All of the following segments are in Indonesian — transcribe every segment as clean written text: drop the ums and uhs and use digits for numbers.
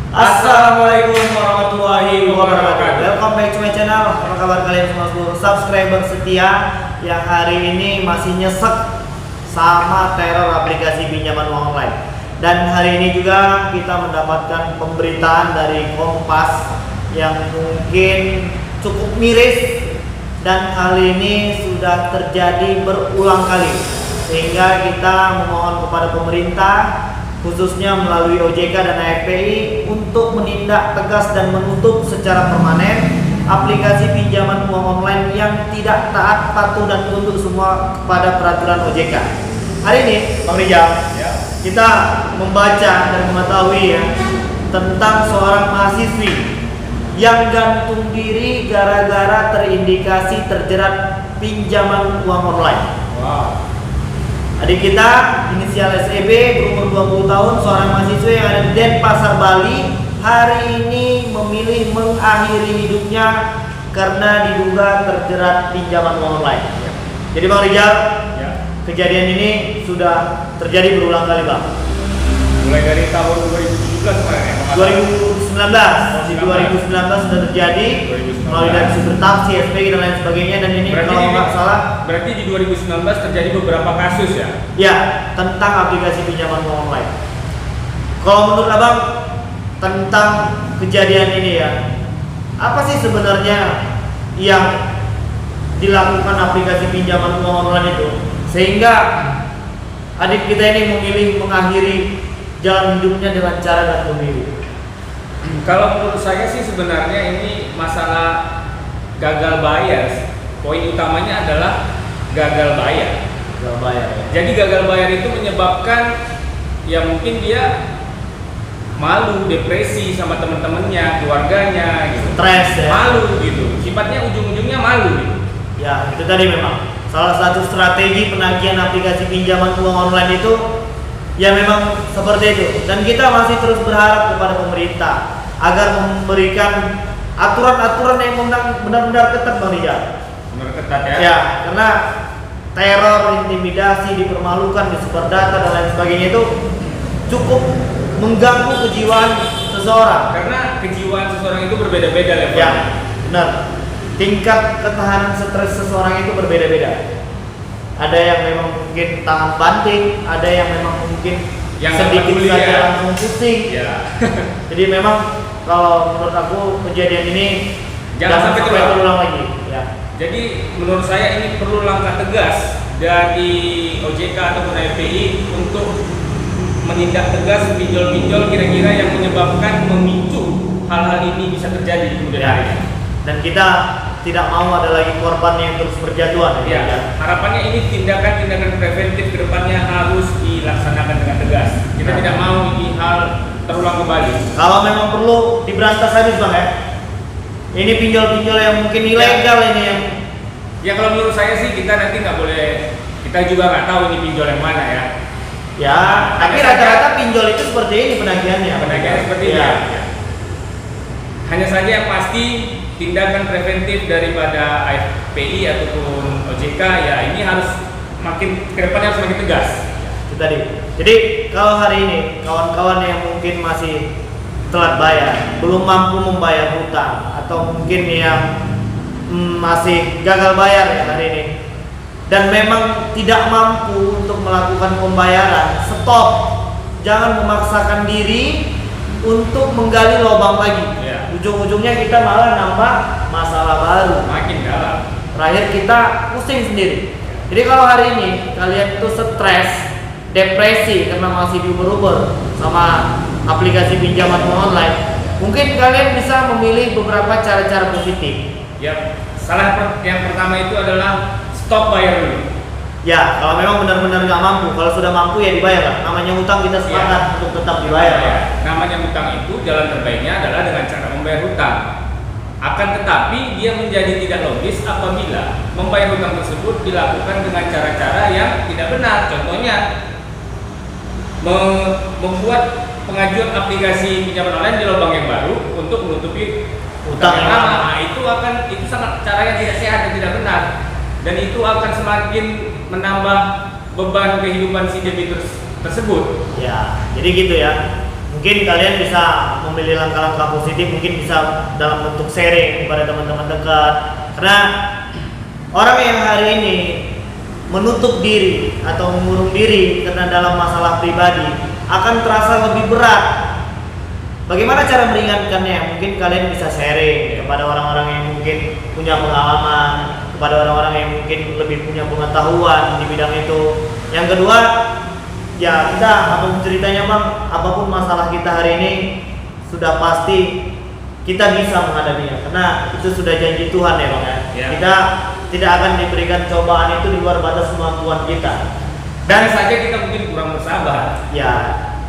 Assalamualaikum warahmatullahi wabarakatuh. Welcome back to my channel. Apa kabar kalian semua seluruh subscriber setia yang hari ini masih nyesek sama teror aplikasi pinjaman uang online. Dan hari ini juga kita mendapatkan pemberitaan dari Kompas yang mungkin cukup miris dan kali ini sudah terjadi berulang kali, sehingga kita memohon kepada pemerintah khususnya melalui OJK dan AFPI untuk menindak tegas dan menutup secara permanen aplikasi pinjaman uang online yang tidak taat, patuh dan tunduk semua kepada peraturan OJK. Hari ini, Bang Rijal, kita membaca dan mengetahui tentang seorang mahasiswi yang gantung diri gara-gara terindikasi terjerat pinjaman uang online. Wow. Adik kita inisial SEB berumur 20 tahun, seorang mahasiswa yang ada di Denpasar, Bali, hari ini memilih mengakhiri hidupnya karena diduga terjerat pinjaman uang online. Jadi Bang Rijal, kejadian ini sudah terjadi berulang kali, Bang. Mulai dari tahun 2017 kemarin ya? 2019 sudah terjadi melalui dari Supertaksi, SPG dan lain sebagainya, dan ini berarti kalau nggak salah berarti di 2019 terjadi beberapa kasus ya? Ya, tentang aplikasi pinjaman uang online. Kalau menurut Abang tentang kejadian ini apa sih sebenarnya yang dilakukan aplikasi pinjaman uang online itu sehingga adik kita ini memilih mengakhiri jalan hidupnya dengan cara gantung diri? Kalau menurut saya sih sebenarnya ini masalah gagal bayar. Poin utamanya adalah gagal bayar. Gagal bayar. Jadi gagal bayar itu menyebabkan mungkin dia malu, depresi sama teman-temannya, keluarganya gitu. Stres ya. Malu gitu. Sifatnya ujung-ujungnya malu gitu. Ya, itu tadi memang salah satu strategi penagihan aplikasi pinjaman uang online itu memang seperti itu. Dan kita masih terus berharap kepada pemerintah agar memberikan aturan-aturan yang benar-benar ketat, Bang Rijal. Benar ketat ya? Ya, karena teror, intimidasi, dipermalukan, disebar data dan lain sebagainya itu cukup mengganggu kejiwaan seseorang. Karena kejiwaan seseorang itu berbeda-beda levelnya. Ya, benar. Tingkat ketahanan stres seseorang itu berbeda-beda. Ada yang memang mungkin tahan banting, ada yang memang mungkin yang sedikit saja langsung pusing. Ya. Jadi memang kalau menurut aku kejadian ini jangan sampai terulang lagi. Ya. Jadi menurut saya ini perlu langkah tegas dari OJK ataupun AFPI untuk menindak tegas pinjol-pinjol kira-kira yang menyebabkan memicu hal-hal ini bisa terjadi di kemudian hari. Dan kita tidak mau ada lagi korban yang terus berjatuhan. Ya, harapannya ini tindakan-tindakan preventif ke depannya harus dilaksanakan dengan tegas. Kita tidak mau ini hal terulang kembali. Kalau memang perlu diberantas habis, Bang ya. Ini pinjol-pinjol yang mungkin ilegal ini yang. Ya kalau menurut saya sih kita nanti nggak boleh, kita juga nggak tahu ini pinjol yang mana ya. Ya, tapi rata-rata pinjol itu seperti ini penagihannya. Penagihan seperti ini. Ya. Hanya saja yang pasti tindakan preventif daripada AFPI ataupun OJK ini harus makin ke depannya harus makin tegas. Itu tadi. Jadi kalau hari ini kawan-kawan yang mungkin masih telat bayar, belum mampu membayar hutang, atau mungkin yang masih gagal bayar hari ini dan memang tidak mampu untuk melakukan pembayaran, stop. Jangan memaksakan diri untuk menggali lubang lagi. Ujung-ujungnya kita malah nambah masalah baru, makin dalam. Terakhir kita pusing sendiri. Jadi kalau hari ini kalian itu stres, depresi karena masih diuber-uber sama aplikasi pinjaman online, mungkin kalian bisa memilih beberapa cara-cara positif. Ya, yang pertama itu adalah stop bayar dulu. Ya, kalau memang benar-benar nggak mampu, kalau sudah mampu ya dibayar lah. Namanya hutang kita sepakat untuk tetap dibayar. Ya. Namanya hutang itu jalan terbaiknya adalah dengan cara membayar hutang. Akan tetapi dia menjadi tidak logis apabila membayar hutang tersebut dilakukan dengan cara-cara yang tidak benar. Contohnya membuat pengajuan aplikasi pinjaman online di lubang yang baru untuk menutupi hutang yang lama. Nah, itu sangat cara yang tidak sehat dan tidak benar. Dan itu akan semakin menambah beban kehidupan si debitur tersebut. Ya, jadi gitu ya. mungkin kalian bisa memilih langkah-langkah positif, mungkin bisa dalam bentuk sharing kepada teman-teman dekat. Karena orang yang hari ini menutup diri atau mengurung diri karena dalam masalah pribadi akan terasa lebih berat. Bagaimana cara meringankannya? Mungkin kalian bisa sharing kepada orang-orang yang mungkin punya pengalaman, kepada orang-orang yang mungkin lebih punya pengetahuan di bidang itu. Yang kedua, ya kita apapun ceritanya Bang, apapun masalah kita hari ini sudah pasti kita bisa menghadapinya karena itu sudah janji Tuhan ya Bang ya. Kita tidak akan diberikan cobaan itu di luar batas kemampuan kita. Dan saja kita mungkin kurang bersabar. Ya,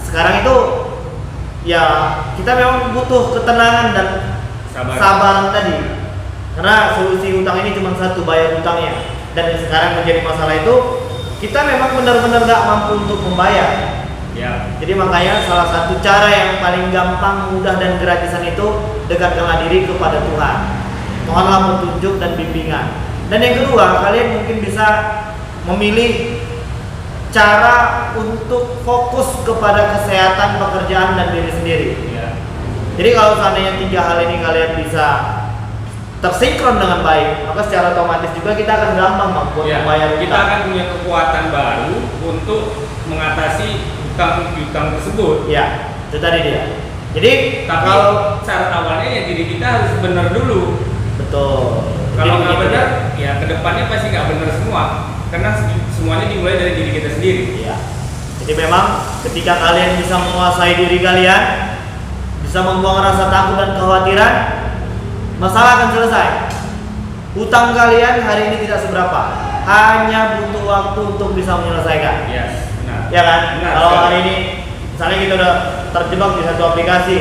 sekarang itu ya kita memang butuh ketenangan dan sabaran tadi. Karena solusi utang ini cuma satu, bayar utangnya. Dan yang sekarang menjadi masalah itu kita memang benar-benar gak mampu untuk membayar. Ya. Jadi makanya salah satu cara yang paling gampang, mudah dan gratisan itu dekatkanlah diri kepada Tuhan. Mohonlah petunjuk dan bimbingan. Dan yang kedua, kalian mungkin bisa memilih cara untuk fokus kepada kesehatan, pekerjaan dan diri sendiri. Ya. Jadi kalau seandainya 3 hal ini kalian bisa tersinkron dengan baik, maka secara otomatis juga kita akan gampang buat membayar utang. Kita akan punya kekuatan baru untuk mengatasi utang tersebut. Ya, itu tadi dia. Jadi tapi kalau cara awalnya ya diri kita harus benar dulu. Betul. Kalau nggak benar, ya kedepannya pasti nggak benar semua. Karena semuanya dimulai dari diri kita sendiri. Ya. Jadi memang ketika kalian bisa menguasai diri kalian, bisa membuang rasa takut dan kekhawatiran, masalah akan selesai. Utang kalian hari ini tidak seberapa, hanya butuh waktu untuk bisa menyelesaikan. Yes, benar. Ya kan? Benar, kalau benar. hari ini misalnya kita udah terjebak di satu aplikasi,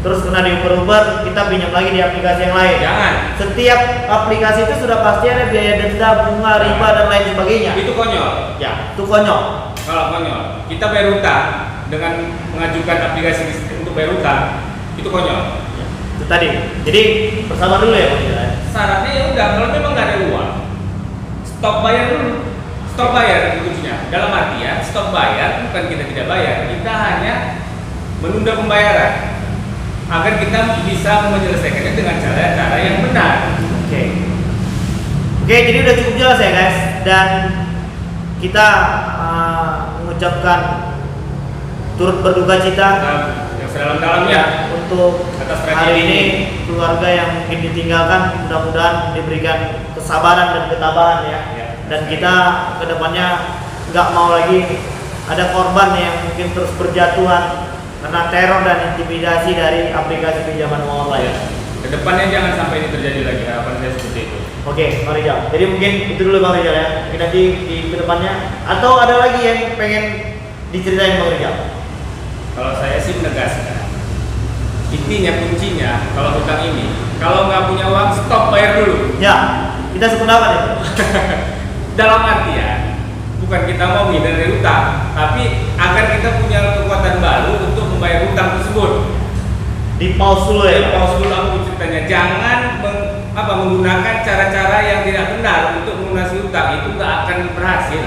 terus kena diuber-uber, kita pinjam lagi di aplikasi yang lain. Jangan. Setiap aplikasi itu sudah pasti ada biaya denda, bunga, riba dan lain sebagainya. Itu konyol. Ya, itu konyol. Kalau konyol, kita bayar utang dengan mengajukan aplikasi untuk bayar utang, itu konyol. Itu tadi. Jadi bersabar dulu ya Bang. Syaratnya ya udah, kalau memang nggak ada uang, stop bayar dulu. Stop bayar itu kuncinya. Dalam artian stop bayar bukan kita tidak bayar, kita hanya menunda pembayaran agar kita bisa menyelesaikannya dengan cara-cara yang benar. Oke, jadi udah cukup jelas ya guys, dan kita mengucapkan turut berduka cita yang sedalam-dalamnya untuk atas hari tragedi ini keluarga yang mungkin ditinggalkan. Mudah-mudahan diberikan kesabaran dan ketabahan ya. Dan kita kedepannya nggak mau lagi ada korban yang mungkin terus berjatuhan karena teror dan intimidasi dari aplikasi pinjaman uang online. Kedepannya jangan sampai ini terjadi lagi, harapan saya seperti itu. Oke, Bang Rijal. Jadi mungkin itu dulu Bang Rijal ya. Mungkin nanti di kedepannya atau ada lagi yang pengen diceritain Bang Rijal? Kalau saya sih menegaskan, intinya kuncinya kalau hutang ini, kalau nggak punya uang stop bayar dulu. Ya, kita sependapat ya. Dalam artian bukan kita mau menghindari utang, tapi agar kita punya kekuatan baru untuk membayar utang tersebut. Di pause dulu ya. Di pause dulu aku ceritanya. Jangan menggunakan cara-cara yang tidak benar untuk melunasi utang, itu nggak akan berhasil.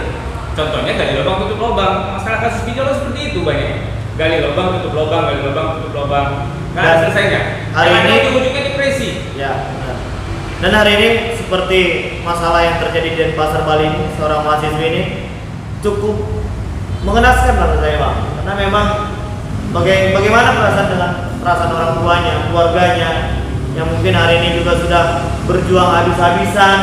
Contohnya gali lubang tutup lubang. Masalah kasus pinjol seperti itu banyak. Gali lubang tutup lubang, gali lubang tutup lubang. Nggak ada selesainya. Hari ini ujung-ujungnya depresi. Ya, benar. Dan hari ini seperti masalah yang terjadi di Denpasar Bali ini, seorang mahasiswi ini cukup mengenaskan menurut saya Bang. Karena memang bagaimana perasaan orang tuanya, keluarganya yang mungkin hari ini juga sudah berjuang habis-habisan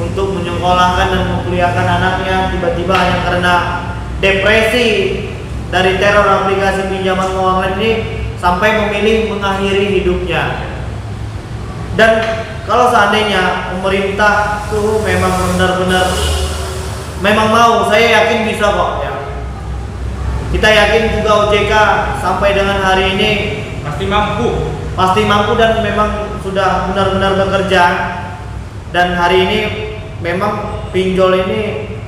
untuk menyekolahkan dan menguliahkan anaknya, tiba-tiba hanya karena depresi dari teror aplikasi pinjaman online ini sampai memilih mengakhiri hidupnya. Dan kalau seandainya pemerintah tuh memang benar-benar memang mau, saya yakin bisa kok ya. Kita yakin juga OJK sampai dengan hari ini pasti mampu dan memang sudah benar-benar bekerja. Dan hari ini memang pinjol ini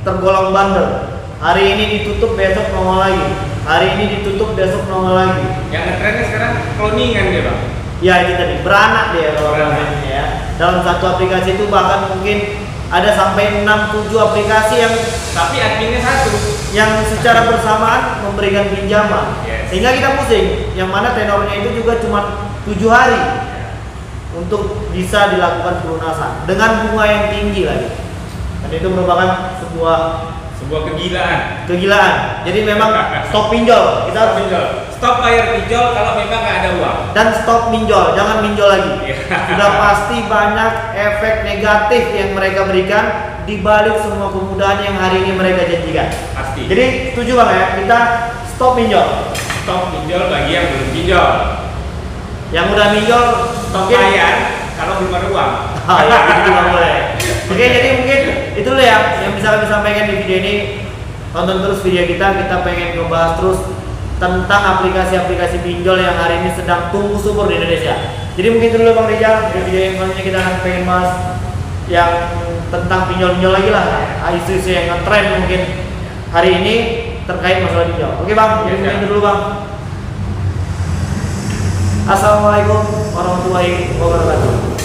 tergolong bandel. Hari ini ditutup, besok nongol lagi. Hari ini ditutup, besok nongol lagi. Yang ngetrennya sekarang cloningan dia Bang. Ya itu tadi, beranak dia kalau namanya ya. Dalam satu aplikasi itu bahkan mungkin ada sampai 6-7 aplikasi yang tapi adminnya satu, yang secara bersamaan memberikan pinjaman. Yes. Sehingga kita pusing, yang mana tenornya itu juga cuma 7 hari untuk bisa dilakukan pelunasan dengan bunga yang tinggi lagi. Dan itu merupakan sebuah kegilaan. Jadi memang stop pinjol, kita harus pinjol. Stop bayar pinjol kalau memang nggak ada uang. Dan stop minjol, jangan minjol lagi. Sudah pasti banyak efek negatif yang mereka berikan di balik semua kemudahan yang hari ini mereka janjikan. Pasti. Jadi setuju Bang ya, kita stop minjol. Stop pinjol bagi yang belum pinjol. Yang udah minjol Stop bayar kalau belum ada uang. Ya, itu juga boleh. Oke, jadi mungkin itu dulu ya yang bisa kami sampaikan di video ini. Tonton terus video kita pengen ngebahas terus tentang aplikasi-aplikasi pinjol yang hari ini sedang tumbuh subur di Indonesia. Jadi mungkin itu dulu Bang Rijal. Di video yang selanjutnya kita akan pengen bahas yang tentang pinjol-pinjol lagi lah, isu-isu yang ngetren mungkin hari ini terkait masalah pinjol. Oke Bang, jadi mungkin itu dulu Bang. Assalamualaikum warahmatullahi wabarakatuh.